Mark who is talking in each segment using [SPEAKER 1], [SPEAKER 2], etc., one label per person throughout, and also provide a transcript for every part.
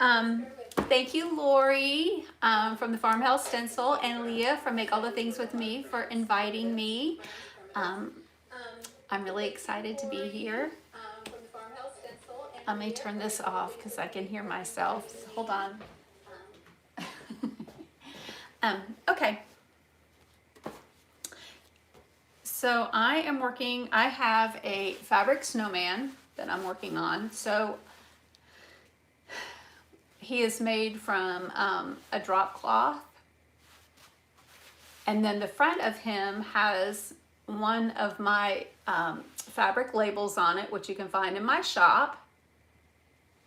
[SPEAKER 1] Um, Thank you, Lori, from the Farmhouse Stencil, and Leah from Make All the Things With Me for inviting me. Um, I'm really excited to be here. Let me turn this off because I can hear myself. Hold on. Okay. So I have a fabric snowman that I'm working on. So he is made from a drop cloth. And then the front of him has one of my fabric labels on it, which you can find in my shop.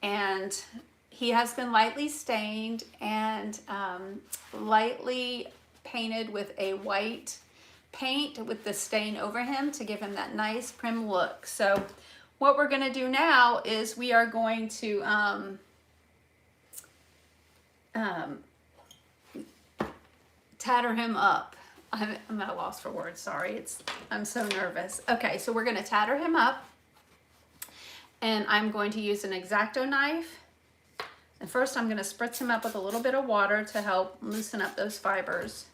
[SPEAKER 1] And he has been lightly stained and lightly painted with a white paint with the stain over him to give him that nice prim look. So what we're going to do now is we are going to tatter him up. I'm at a loss for words, sorry. I'm so nervous. Okay, so we're going to tatter him up. And I'm going to use an X-Acto knife. And first I'm going to spritz him up with a little bit of water to help loosen up those fibers.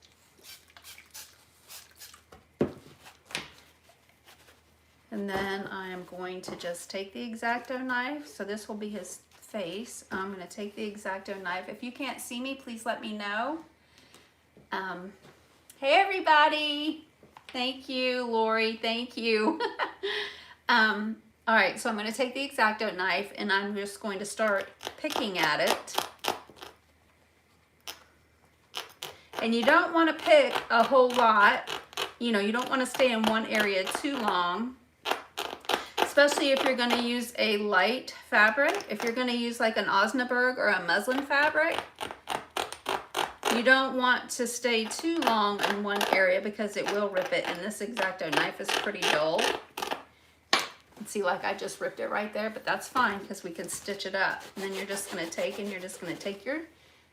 [SPEAKER 1] And then I'm going to just take the X-Acto knife. So this will be his face. I'm going to take the X-Acto knife. If you can't see me, please let me know. Hey everybody. Thank you, Lori. Thank you. All right, so I'm going to take the X-Acto knife and I'm just going to start picking at it. And you don't want to pick a whole lot. You know, you don't want to stay in one area too long, especially if you're going to use a light fabric. If you're going to use like an Osnaburg or a muslin fabric, you don't want to stay too long in one area because it will rip it, and this X-Acto knife is pretty dull. See, like I just ripped it right there, but that's fine because we can stitch it up. And then you're just going to take your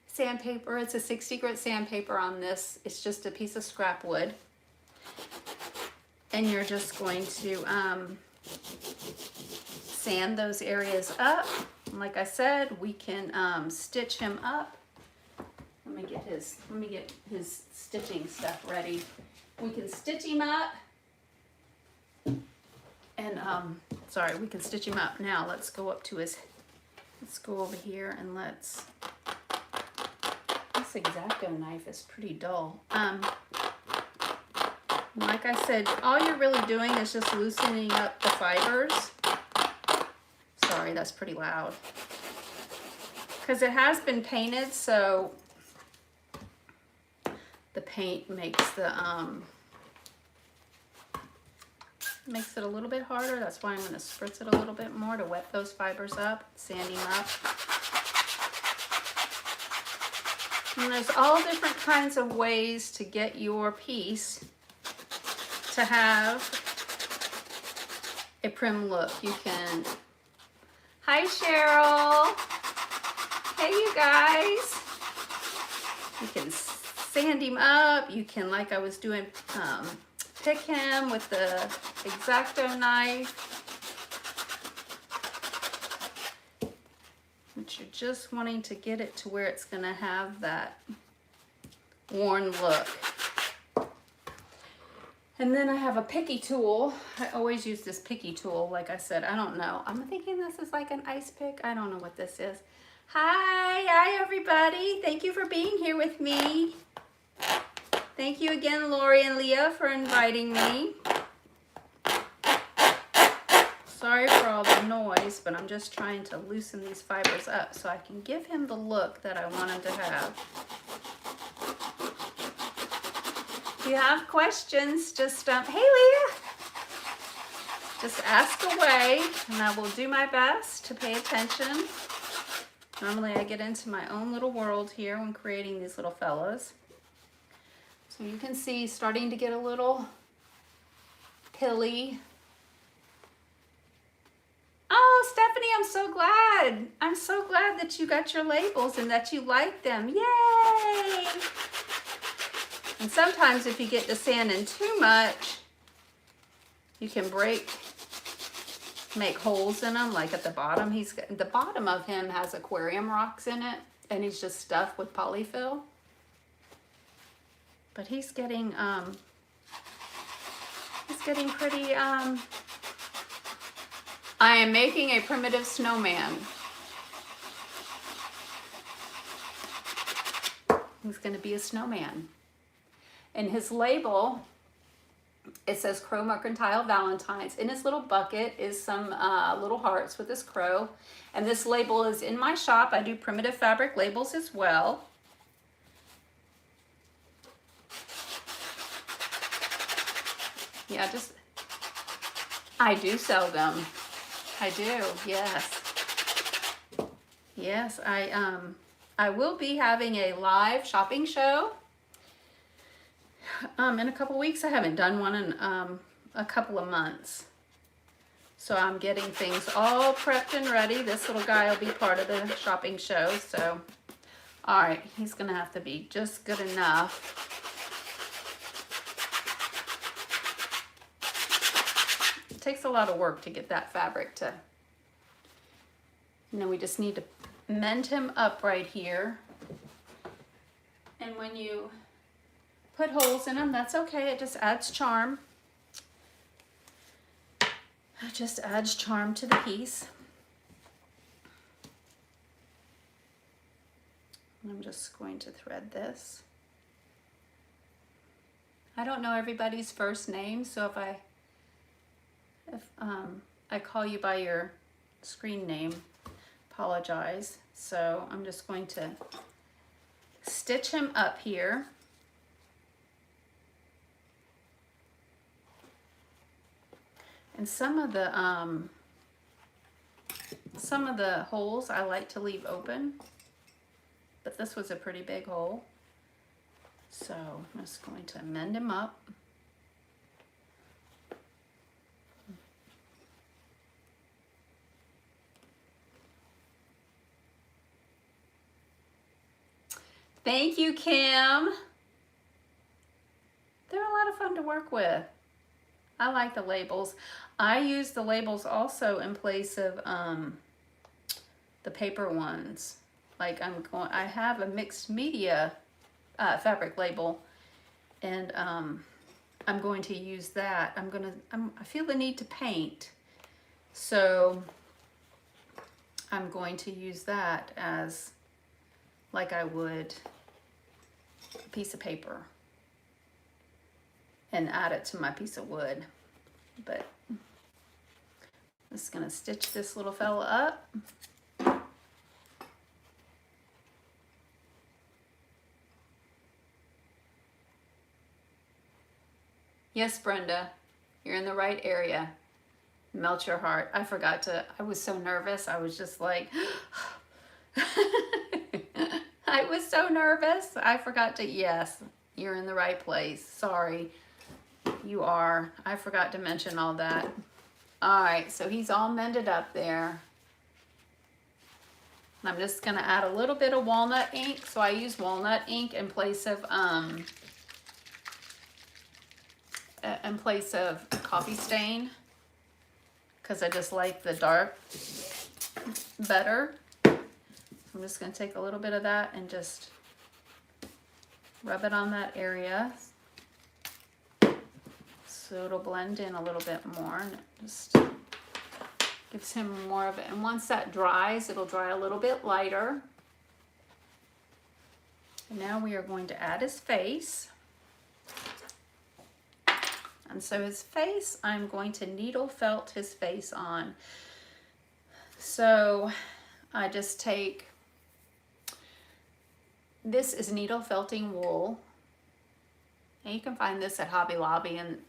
[SPEAKER 1] sandpaper. It's a 60 grit sandpaper on this. It's just a piece of scrap wood. And you're just going to sand those areas up. And like I said, we can stitch him up. Let me get his stitching stuff ready. We can stitch him up. And sorry, we can stitch him up now. Let's go over here and this X-Acto knife is pretty dull. Like I said, all you're really doing is just loosening up the fibers. Sorry, that's pretty loud. Because it has been painted, so the paint makes makes it a little bit harder. That's why I'm going to spritz it a little bit more to wet those fibers up, sand them up. And there's all different kinds of ways to get your piece to have a prim look. You can, hi Cheryl, hey you guys. You can sand him up. You can, like I was doing, pick him with the X-Acto knife. But you're just wanting to get it to where it's going to have that worn look. And then I have a picky tool. I always use this picky tool. Like I said, I don't know. I'm thinking this is like an ice pick. I don't know what this is. Hi everybody. Thank you for being here with me. Thank you again, Lori and Leah, for inviting me. Sorry for all the noise, but I'm just trying to loosen these fibers up so I can give him the look that I want him to have. If you have questions, just, hey Leah, just ask away and I will do my best to pay attention. Normally I get into my own little world here when creating these little fellows. So you can see starting to get a little pilly. Oh, Stephanie, I'm so glad. I'm so glad that you got your labels and that you like them. Yay! And sometimes if you get to sanding too much, you can break make holes in them, like at the bottom. The bottom of him has aquarium rocks in it, and he's just stuffed with polyfill. But he's getting pretty. I am making a primitive snowman. He's going to be a snowman, and his label, it says Crow Mercantile Valentines. In his little bucket is some little hearts with this crow. And this label is in my shop. I do primitive fabric labels as well. Yeah, I do sell them. I do, yes. Yes, I will be having a live shopping show in a couple weeks. I haven't done one in a couple of months. So I'm getting things all prepped and ready. This little guy will be part of the shopping show. So, all right, he's gonna have to be just good enough. It takes a lot of work to get that fabric to, and then we just need to mend him up right here. And when you put holes in them, that's okay. It just adds charm. It just adds charm to the piece. I'm just going to thread this. I don't know everybody's first name, so if I call you by your screen name, apologize. So I'm just going to stitch him up here. And some of the holes I like to leave open, but this was a pretty big hole. So I'm just going to mend him up. Thank you, Kim. They're a lot of fun to work with. I like the labels. I use the labels also in place of the paper ones. Like I have a mixed media fabric label, and I'm going to use that. I feel the need to paint, so I'm going to use that as like I would a piece of paper and add it to my piece of wood. But I'm just gonna stitch this little fella up. Yes, Brenda, you're in the right area. Melt your heart. I was so nervous. I was just like, I was so nervous. I forgot to, yes, you're in the right place. Sorry, you are. I forgot to mention all that. All right, so he's all mended up there. I'm just gonna add a little bit of walnut ink. So I use walnut ink in place of coffee stain, because I just like the dark better. I'm just going to take a little bit of that and just rub it on that area so it'll blend in a little bit more, and it just gives him more of it. And once that dries, it'll dry a little bit lighter. And now we are going to add his face. And so his face, I'm going to needle felt his face on. So I just take, this is needle felting wool. And you can find this at Hobby Lobby, and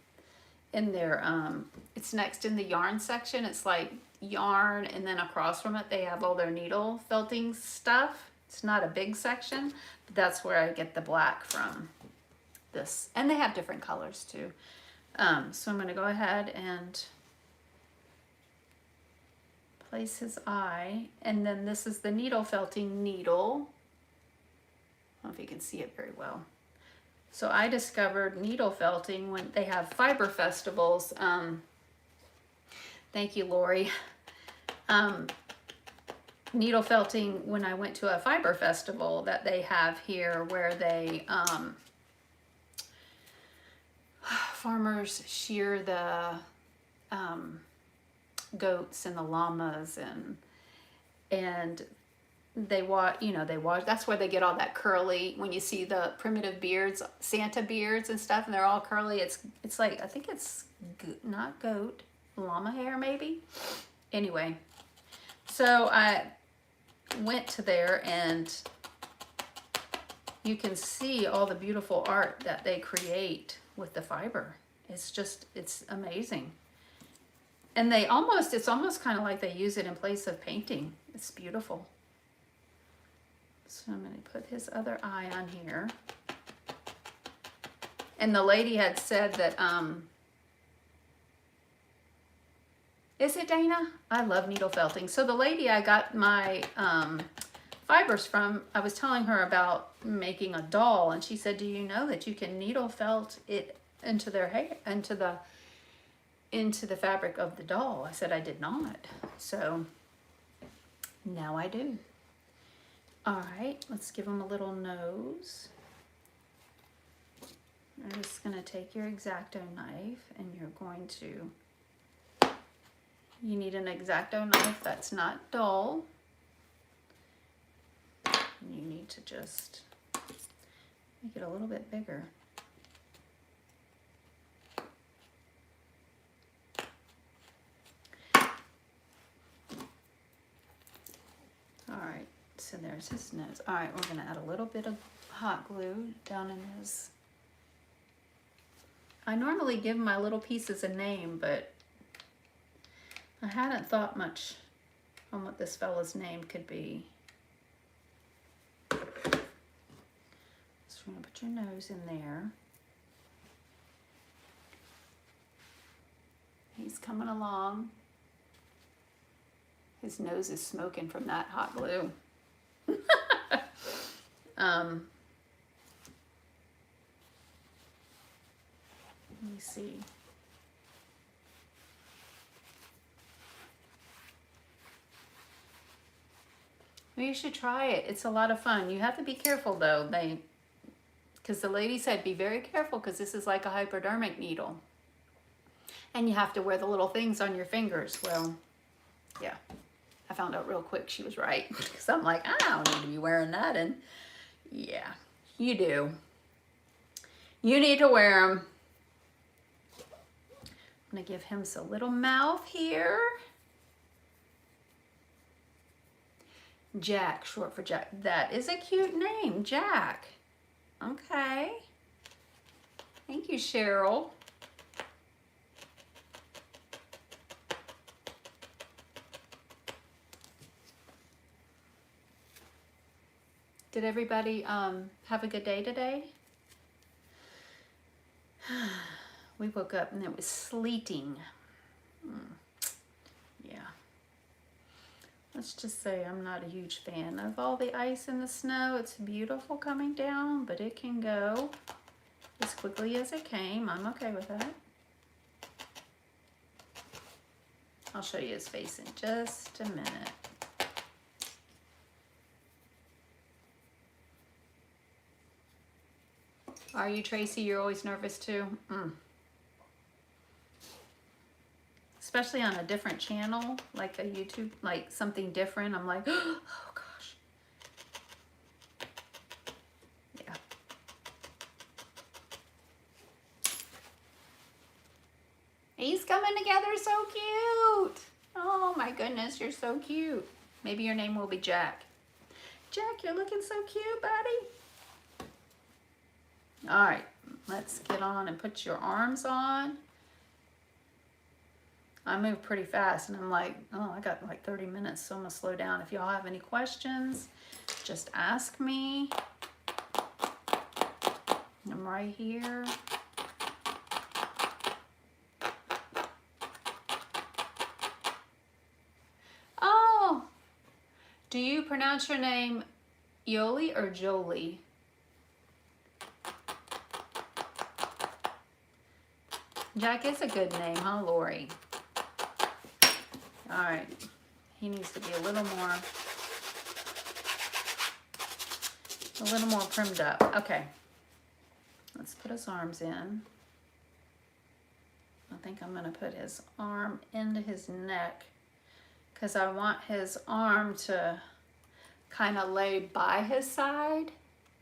[SPEAKER 1] in their, it's next in the yarn section. It's like yarn, and then across from it, they have all their needle felting stuff. It's not a big section, but that's where I get the black from this. And they have different colors too. So I'm going to go ahead and place his eye, and then this is the needle felting needle. I don't know if you can see it very well. So I discovered needle felting when they have fiber festivals. Thank you, Lori. Needle felting, when I went to a fiber festival that they have here where they farmers shear the goats and the llamas, and they wash, that's where they get all that curly, when you see the primitive beards, Santa beards and stuff, and they're all curly. It's like, I think it's not goat, llama hair maybe. Anyway, so I went to there, and you can see all the beautiful art that they create with the fiber. It's amazing. And it's almost kind of like they use it in place of painting. It's beautiful. So I'm going to put his other eye on here. And the lady had said that, is it Dana? I love needle felting. So the lady I got my fibers from, I was telling her about making a doll, and she said, do you know that you can needle felt it into their hair, into the fabric of the doll? I said I did not. So now I do. All right, let's give them a little nose. I'm just going to take your X-Acto knife, and you're going to, you need an X-Acto knife that's not dull. You need to just make it a little bit bigger. All right, so there's his nose. All right, we're gonna add a little bit of hot glue down in his. I normally give my little pieces a name, but I hadn't thought much on what this fella's name could be. So we're gonna put your nose in there. He's coming along. His nose is smoking from that hot glue. Let me see. Well, you should try it. It's a lot of fun. You have to be careful though. Because the lady said be very careful, because this is like a hypodermic needle. And you have to wear the little things on your fingers. Well, yeah. I found out real quick she was right, because I'm like, I don't need to be wearing that. And yeah, you do. You need to wear them. I'm going to give him a little mouth here. Jack, short for Jack. That is a cute name, Jack. Okay. Thank you, Cheryl. Did everybody have a good day today? We woke up and it was sleeting. Yeah. Let's just say I'm not a huge fan of all the ice and the snow. It's beautiful coming down, but it can go as quickly as it came. I'm okay with that. I'll show you his face in just a minute. Are you, Tracy? You're always nervous too? Especially on a different channel, like a YouTube, like something different. I'm like, oh gosh. Yeah. He's coming together so cute. Oh my goodness, you're so cute. Maybe your name will be Jack. Jack, you're looking so cute, buddy. All right, let's get on and put your arms on. I move pretty fast, and I'm like, oh, I got like 30 minutes, so I'm gonna slow down. If y'all have any questions, just ask me. I'm right here. Oh, do you pronounce your name Yoli or Jolie? Jack is a good name, huh, Lori? All right, he needs to be a little more primmed up. Okay, let's put his arms in. I think I'm gonna put his arm into his neck because I want his arm to kind of lay by his side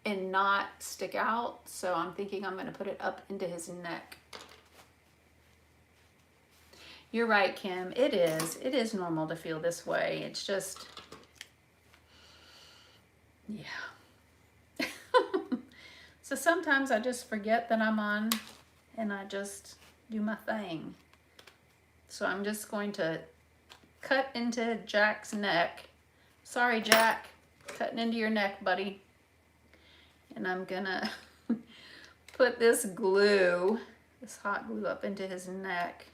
[SPEAKER 1] and not stick out. So I'm thinking I'm gonna put it up into his neck. You're right, Kim. It is normal to feel this way. It's just, yeah. So sometimes I just forget that I'm on and I just do my thing. So I'm just going to cut into Jack's neck. Sorry, Jack, cutting into your neck, buddy. And I'm gonna put this glue, this hot glue, up into his neck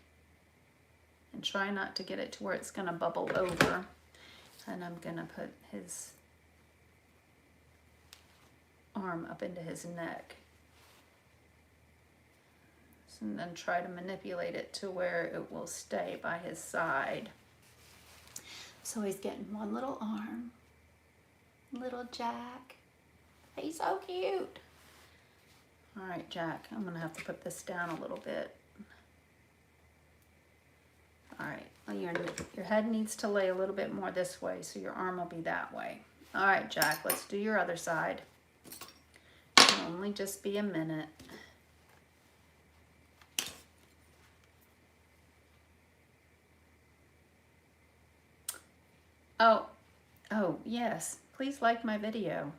[SPEAKER 1] and try not to get it to where it's gonna bubble over. And I'm gonna put his arm up into his neck. And then try to manipulate it to where it will stay by his side. So he's getting one little arm. Little Jack. He's so cute. All right, Jack, I'm gonna have to put this down a little bit. All right, well, your head needs to lay a little bit more this way, so your arm will be that way. All right, Jack, let's do your other side. It'll only just be a minute. Oh, yes, please like my video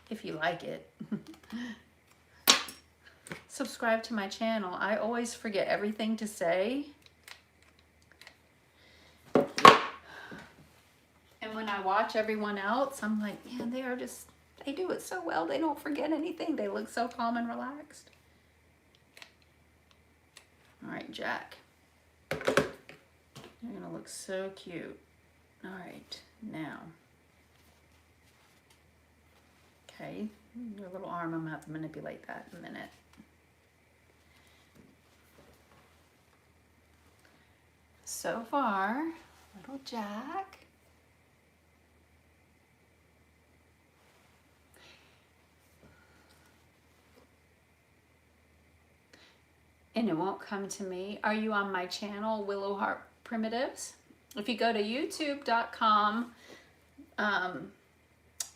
[SPEAKER 1] if you like it. Subscribe to my channel. I always forget everything to say. And when I watch everyone else, I'm like, man, they do it so well. They don't forget anything. They look so calm and relaxed. All right, Jack. You're gonna look so cute. All right, now. Okay, your little arm, I'm gonna have to manipulate that in a minute. So far, little Jack. And it won't come to me. Are you on my channel, Willow Heart Primitives? If you go to youtube.com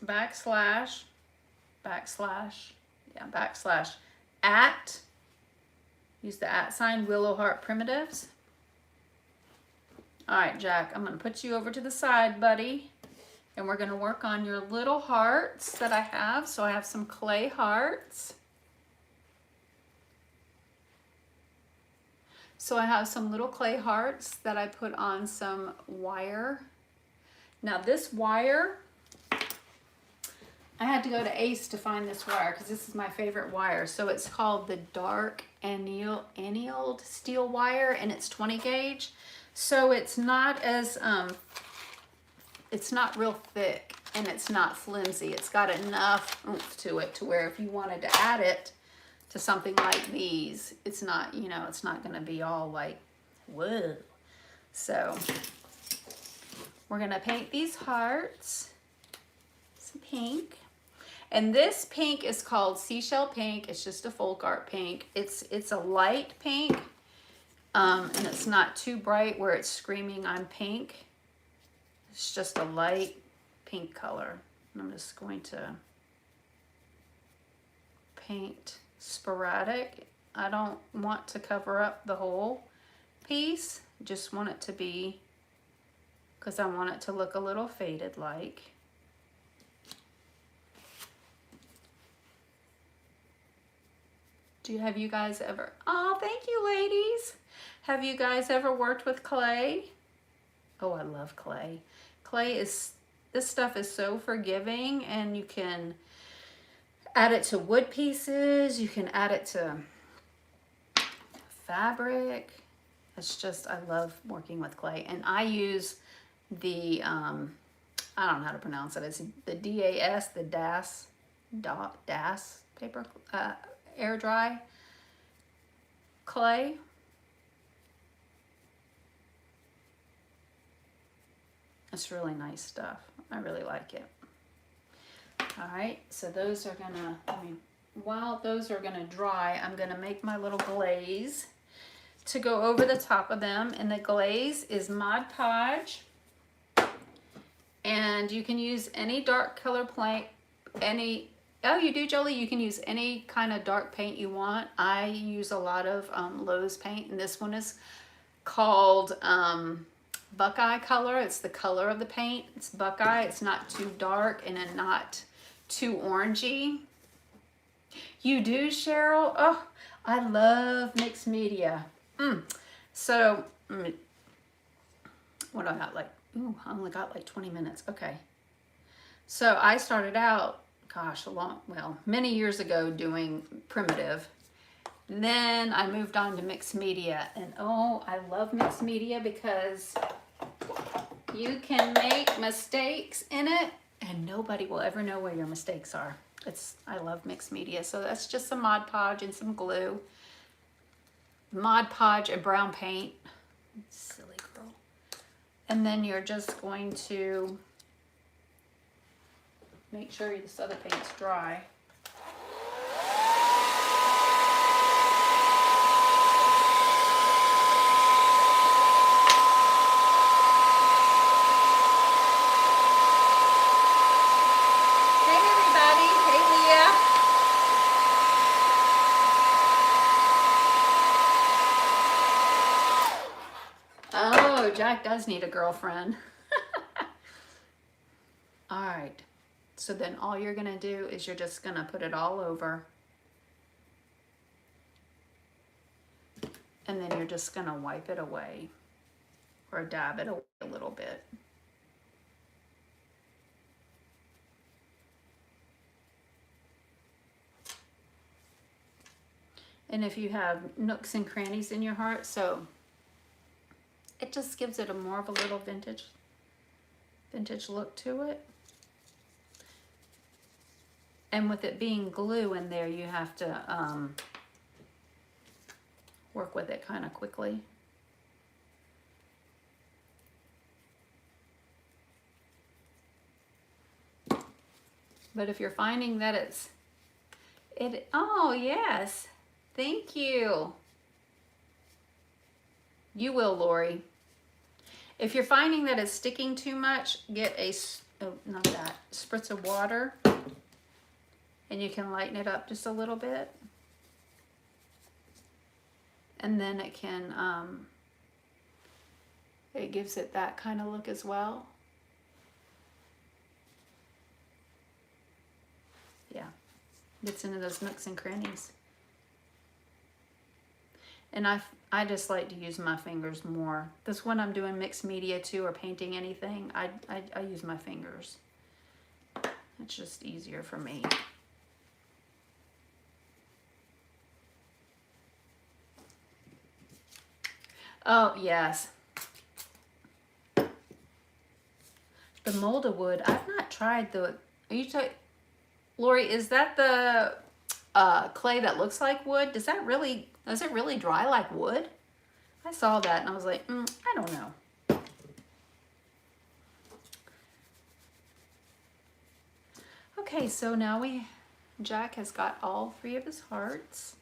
[SPEAKER 1] backslash at, use the @ sign, Willow Heart Primitives. All right, Jack, I'm gonna put you over to the side, buddy. And we're gonna work on your little hearts that I have. So I have some clay hearts. So I have some little clay hearts that I put on some wire. Now this wire, I had to go to Ace to find this wire because this is my favorite wire. So it's called the dark annealed steel wire, and it's 20 gauge. So it's not as, it's not real thick and it's not flimsy. It's got enough oomph to it to where if you wanted to add it to something like these, it's not, you know, it's not gonna be all like, whoa. So we're gonna paint these hearts, some pink. And this pink is called Seashell Pink. It's just a folk art pink. It's a light pink, and it's not too bright where it's screaming I'm pink. It's just a light pink color. And I'm just going to paint sporadic. I don't want to cover up the whole piece. Just want it to be, because I want it to look a little faded like. Have you guys ever, oh, thank you, ladies. Have you guys ever worked with clay? Oh, I love clay. Clay is, this stuff is so forgiving, and you can add it to wood pieces. You can add it to fabric. It's just, I love working with clay. And I use the, I don't know how to pronounce it. It's the DAS, the DAS paper, air dry clay. It's really nice stuff. I really like it. All right, so those are gonna, while those are gonna dry, I'm gonna make my little glaze to go over the top of them. And the glaze is Mod Podge. And you can use any dark color paint, oh, you do, Jolie? You can use any kind of dark paint you want. I use a lot of Lowe's paint, and this one is called Buckeye color. It's the color of the paint. It's Buckeye. It's not too dark and then not too orangey. You do, Cheryl? Oh, I love mixed media. So, what do I got? Like, ooh, I only got like 20 minutes. Okay. So I started out, gosh, many years ago doing primitive. And then I moved on to mixed media. And oh, I love mixed media because you can make mistakes in it and nobody will ever know where your mistakes are. I love mixed media. So that's just some Mod Podge and some glue. Mod Podge and brown paint. Silly girl. And then you're just going to make sure this other paint's dry. Jack does need a girlfriend. All right, so then all you're gonna do is you're just gonna put it all over, and then you're just gonna wipe it away or dab it away a little bit. And if you have nooks and crannies in your heart, so it just gives it a more of a little vintage look to it. And with it being glue in there, you have to work with it kind of quickly. But if you're finding that oh yes, thank you. You will, Lori. If you're finding that it's sticking too much, get a spritz of water, and you can lighten it up just a little bit. And then it can, it gives it that kind of look as well. Yeah, gets into those nooks and crannies. And I just like to use my fingers more. This when I'm doing mixed media too, or painting anything, I use my fingers. It's just easier for me. Oh, yes. The molded wood, I've not tried Lori, is that the clay that looks like wood? Does it really dry like wood? I saw that and I was like, I don't know. Okay, so now Jack has got all 3 of his hearts.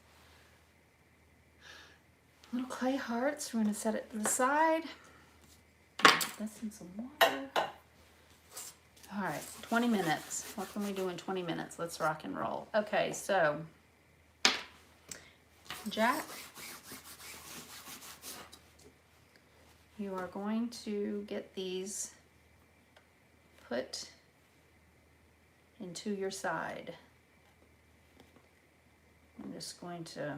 [SPEAKER 1] Little clay hearts. We're going to set it to the side. Put this in some water. All right, 20 minutes. What can we do in 20 minutes? Let's rock and roll. Okay, so Jack, you are going to get these put into your side. I'm just going to,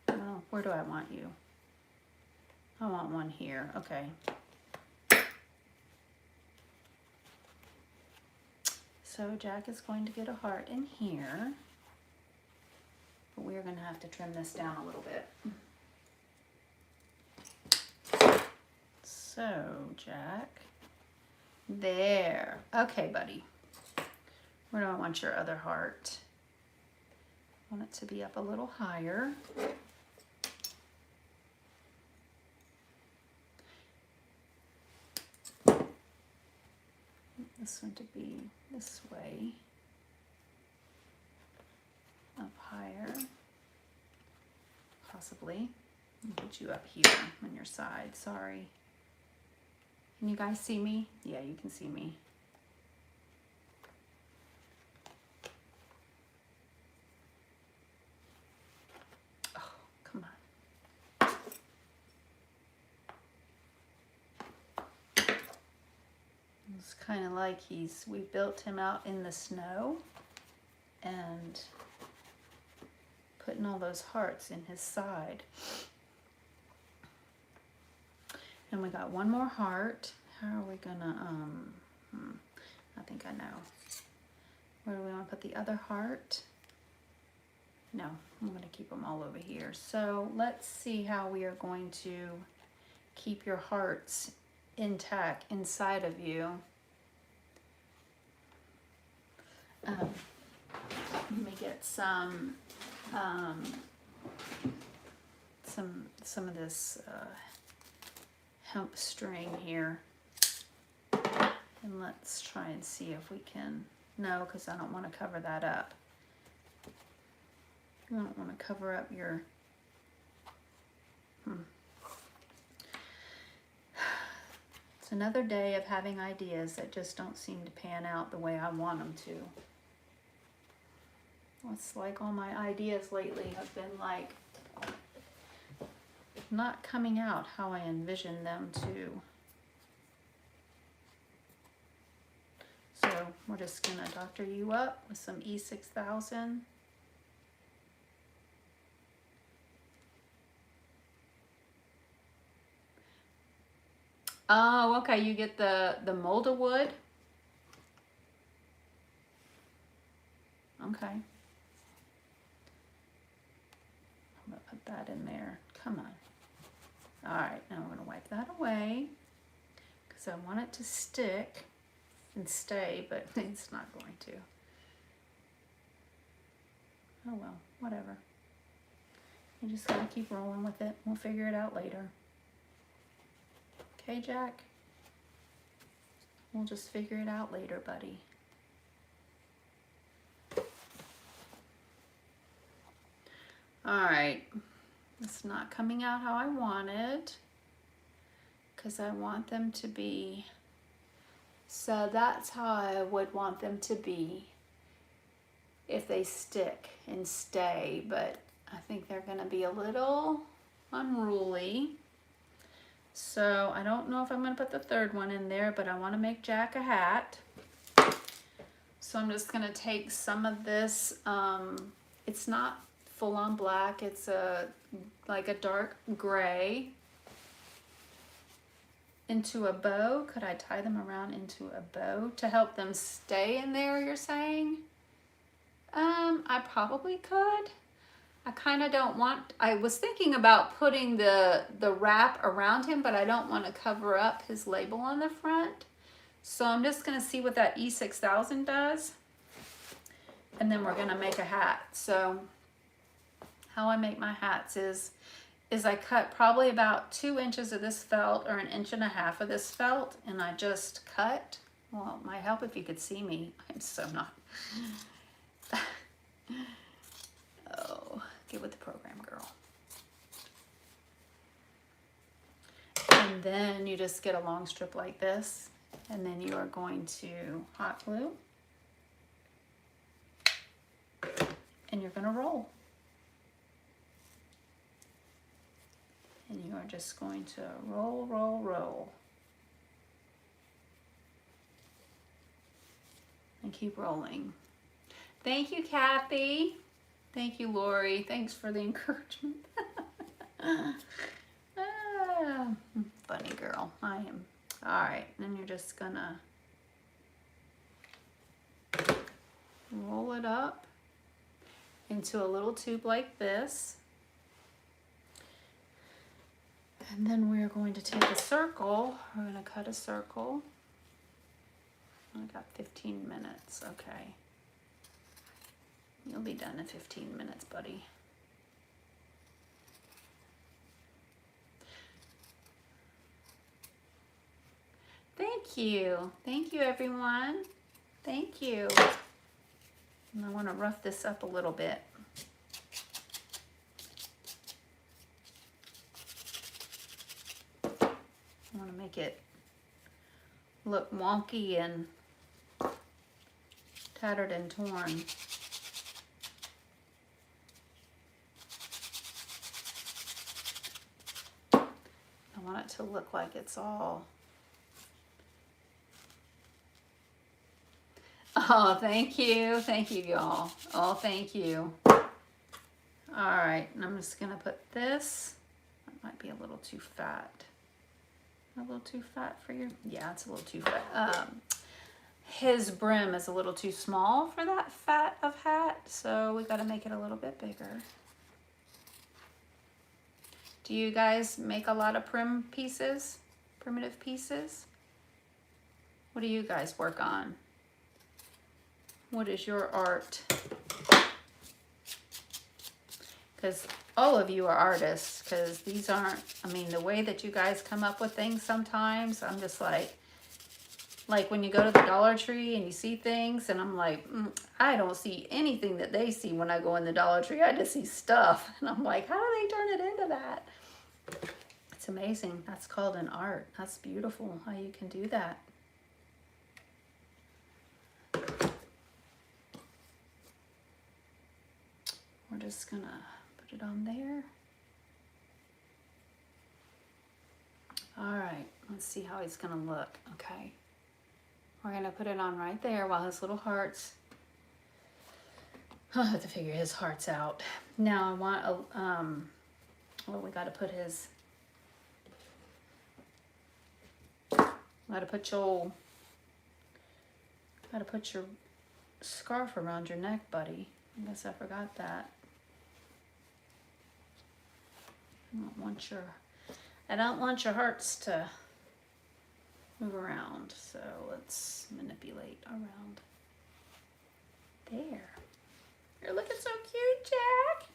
[SPEAKER 1] well, where do I want you? I want one here, okay. So Jack is going to get a heart in here, but we're going to have to trim this down a little bit. So Jack, there. Okay, buddy. Where do I want your other heart? I want it to be up a little higher. this one to be this way, up higher, possibly. I'll put you up here on your side, sorry. Can you guys see me? Yeah, you can see me. Oh, come on. It's kind of like we built him out in the snow and putting all those hearts in his side. And we got one more heart. How are we gonna, I think I know. Where do we want to put the other heart? No, I'm gonna keep them all over here. So let's see how we are going to keep your hearts intact inside of you. Let me get some of this hemp string here, and let's try and see if we can. No, because I don't want to cover that up. I don't want to cover up your. It's another day of having ideas that just don't seem to pan out the way I want them to. It's like all my ideas lately have been like not coming out how I envisioned them to. So we're just gonna doctor you up with some E6000. Oh, okay, you get the molded wood. Okay. I'm gonna put that in there. Come on. All right, now I'm gonna wipe that away because I want it to stick and stay, but it's not going to. Oh well, whatever. You just gotta keep rolling with it. We'll figure it out later. Okay, Jack? We'll just figure it out later, buddy. All right, it's not coming out how I wanted because I want them to be, so that's how I would want them to be if they stick and stay, but I think they're gonna be a little unruly. So I don't know if I'm gonna put the third one in there, but I wanna make Jack a hat. So I'm just gonna take some of this, it's not full on black, it's like a dark gray, into a bow. Could I tie them around into a bow to help them stay in there, you're saying? I probably could. I kind of don't want, I was thinking about putting the wrap around him, but I don't want to cover up his label on the front. So I'm just going to see what that E6000 does. And then we're going to make a hat. So how I make my hats is I cut probably about 2 inches of this felt or 1.5 inches of this felt, and I just cut. Well, it might help if you could see me. I'm so not. Oh, get with the program, girl. And then you just get a long strip like this, and then you are going to hot glue, and you're going to roll. And you are just going to roll, roll, roll. And keep rolling. Thank you, Kathy. Thank you, Lori. Thanks for the encouragement. Funny girl, I am. All right, and you're just gonna roll it up into a little tube like this. And then we're going to take a circle. We're going to cut a circle. I got 15 minutes. Okay. You'll be done in 15 minutes, buddy. Thank you. Thank you, everyone. Thank you. And I want to rough this up a little bit. I want to make it look wonky and tattered and torn. I want it to look like it's all... Oh, thank you. Thank you, y'all. Oh, thank you. All right, and I'm just going to put this. That might be a little too fat. A little too fat for your... Yeah, it's a little too fat. His brim is a little too small for that fat of hat, so we got to make it a little bit bigger. Do you guys make a lot of primitive pieces? What do you guys work on? What is your art? Because all of you are artists, because these aren't, I mean, the way that you guys come up with things sometimes, I'm just like when you go to the Dollar Tree and you see things, and I'm like, I don't see anything that they see when I go in the Dollar Tree. I just see stuff. And I'm like, how do they turn it into that? It's amazing. That's called an art. That's beautiful how you can do that. We're just gonna put it on there. All right, let's see how he's gonna look. Okay, we're gonna put it on right there while his little hearts. I'll have to figure his hearts out. Now I want a, well, we gotta put his, gotta put your scarf around your neck, buddy. I guess I forgot that. I don't want your hearts to move around, so let's manipulate around there. You're looking so cute, Jack.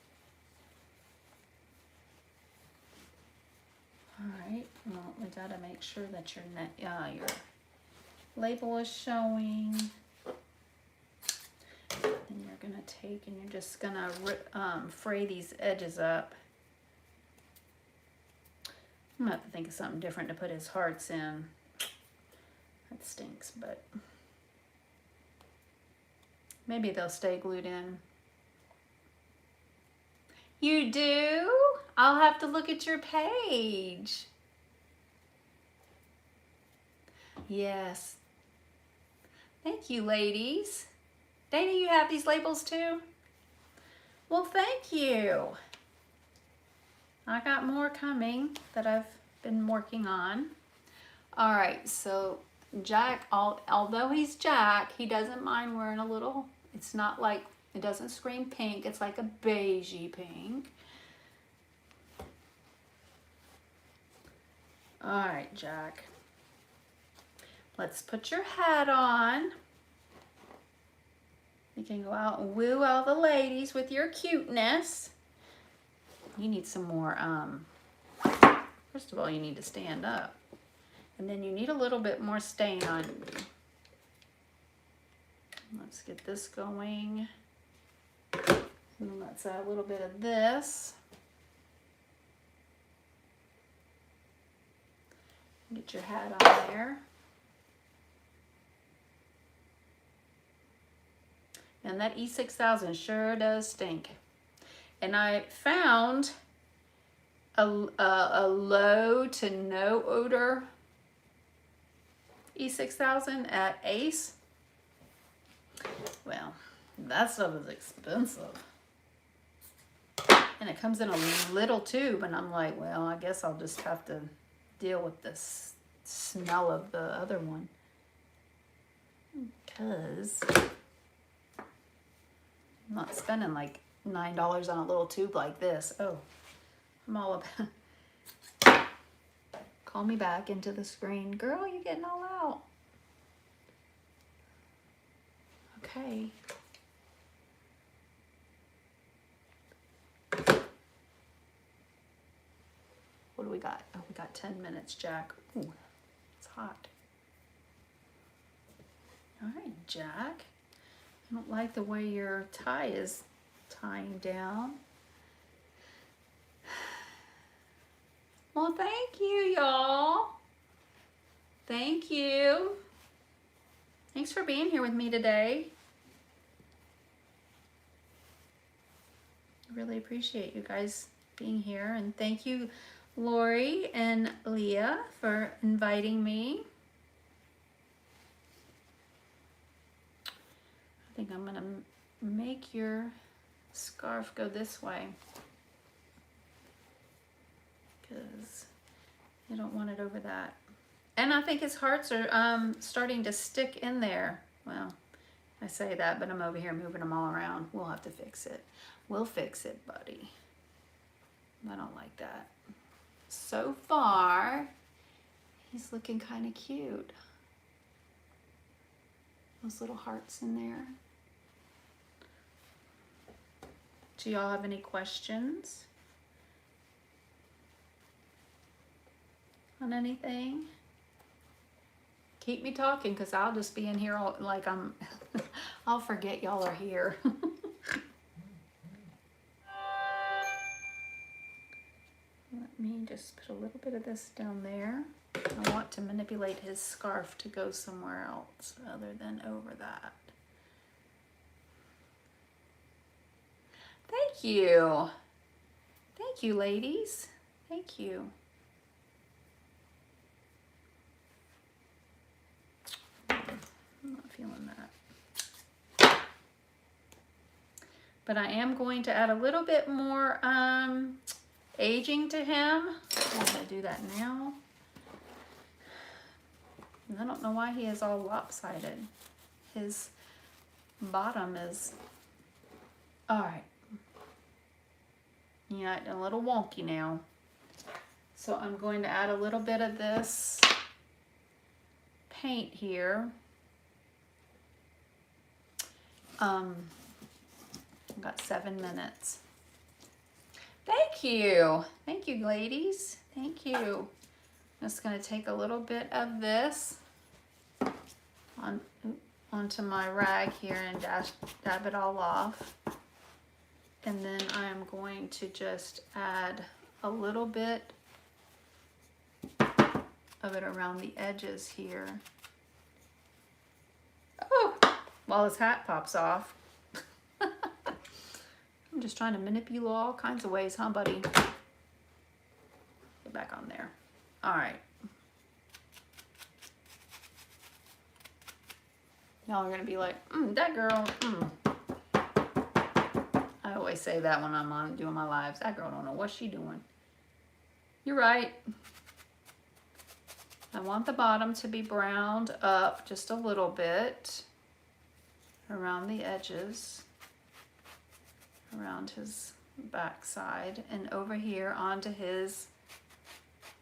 [SPEAKER 1] All right, well, we gotta make sure that your your label is showing. And you're gonna take and you're just gonna fray these edges up. I'm gonna have to think of something different to put his hearts in. That stinks, but maybe they'll stay glued in. You do? I'll have to look at your page. Yes. Thank you, ladies. Dana, you have these labels too? Well, thank you. I got more coming that I've been working on. All right, so Jack, although he's Jack, he doesn't mind wearing a little, it's not like, it doesn't scream pink, it's like a beigey pink. All right, Jack. Let's put your hat on. You can go out and woo all the ladies with your cuteness. You need some more, first of all, you need to stand up. And then you need a little bit more stain on you. Let's get this going. And then let's add a little bit of this. Get your hat on there. And that E6000 sure does stink. And I found a low to no odor E6000 at Ace. Well, that stuff is expensive. And it comes in a little tube, and I'm like, well, I guess I'll just have to deal with this smell of the other one. Because I'm not spending like $9 on a little tube like this. Oh, I'm all about... Call me back into the screen. Girl, you're getting all out. Okay. What do we got? Oh, we got 10 minutes, Jack. Ooh, it's hot. All right, Jack. I don't like the way your tie is tying down. Well, thank you, y'all. Thank you. Thanks for being here with me today. I really appreciate you guys being here. And thank you, Lori and Leah, for inviting me. I think I'm gonna make your scarf go this way because you don't want it over that. And I think his hearts are starting to stick in there. Well, I say that, but I'm over here moving them all around. We'll have to fix it. We'll fix it, buddy. I don't like that. So far, he's looking kind of cute. Those little hearts in there. Do y'all have any questions on anything? Keep me talking, because I'll just be in here all, like I'm, I'll forget y'all are here. Let me just put a little bit of this down there. I want to manipulate his scarf to go somewhere else other than over that. Thank you. Thank you, ladies. Thank you. I'm not feeling that. But I am going to add a little bit more aging to him. I'm going to do that now. And I don't know why he is all lopsided. His bottom is, all right. Yeah, a little wonky now. So I'm going to add a little bit of this paint here. I've got 7 minutes. Thank you. Thank you, ladies. Thank you. I'm just going to take a little bit of this onto my rag here and dab it all off. And then I'm going to just add a little bit of it around the edges here. Oh, while his hat pops off. I'm just trying to manipulate all kinds of ways, huh, buddy? Get back on there. All right. Y'all are gonna be like, that girl, I always say that when I'm on doing my lives. That girl don't know what she doing. You're right. I want the bottom to be browned up just a little bit around the edges, around his backside, and over here onto his,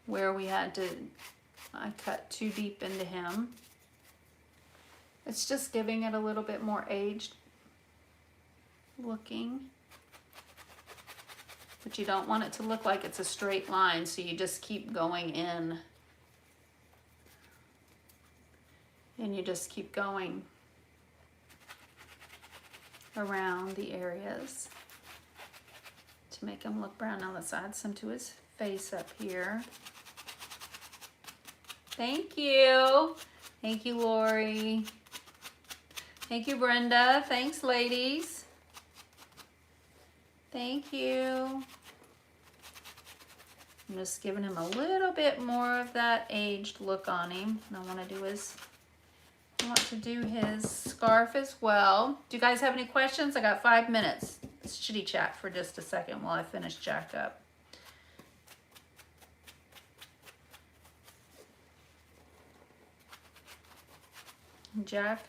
[SPEAKER 1] where we had to, I cut too deep into him. It's just giving it a little bit more aged looking. But you don't want it to look like it's a straight line, so you just keep going in. And you just keep going around the areas to make him look brown. Now let's add some to his face up here. Thank you. Thank you, Lori. Thank you, Brenda. Thanks, ladies. Thank you. I'm just giving him a little bit more of that aged look on him. And I want to do his scarf as well. Do you guys have any questions? I got 5 minutes. Let's chitty chat for just a second while I finish Jack up. Jack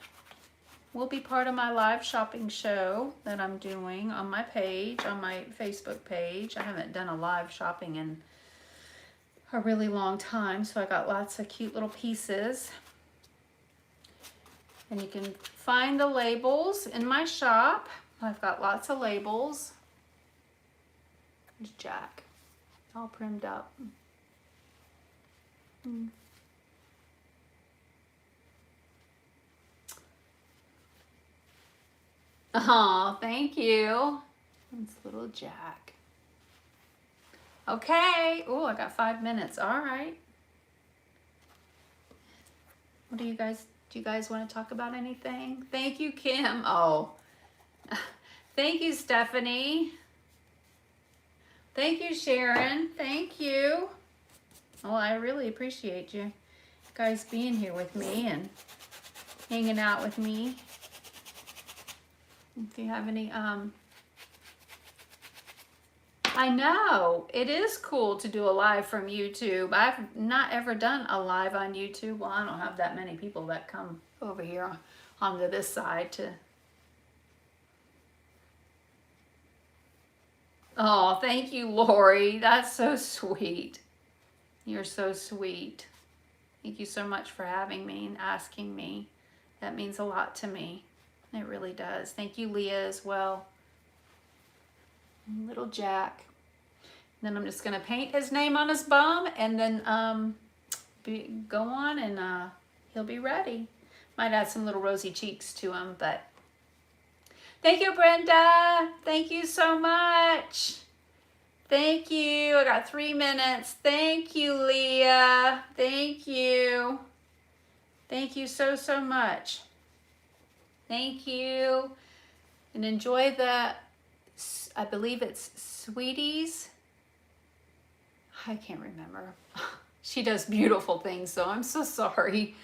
[SPEAKER 1] will be part of my live shopping show that I'm doing on my page, on my Facebook page. I haven't done a live shopping in a really long time, so I got lots of cute little pieces. And you can find the labels in my shop. I've got lots of labels. There's Jack, all primed up. Oh, thank you. It's little Jack. Okay. Oh, I got 5 minutes. All right. What do you guys want to talk about anything? Thank you, Kim. Oh, thank you, Stephanie. Thank you, Sharon. Thank you. Well, I really appreciate you guys being here with me and hanging out with me. If you have any, I know, it is cool to do a live from YouTube. I've not ever done a live on YouTube. Well, I don't have that many people that come over here onto this side to. Oh, thank you, Lori. That's so sweet. You're so sweet. Thank you so much for having me and asking me. That means a lot to me. It really does. Thank you, Leah, as well. Little Jack. Then I'm just going to paint his name on his bum and then go on and he'll be ready. Might add some little rosy cheeks to him, but thank you, Brenda. Thank you so much. Thank you. I got 3 minutes. Thank you, Leah. Thank you. Thank you so, so much. Thank you. And enjoy the, I believe it's Sweeties. I can't remember. She does beautiful things, so I'm so sorry.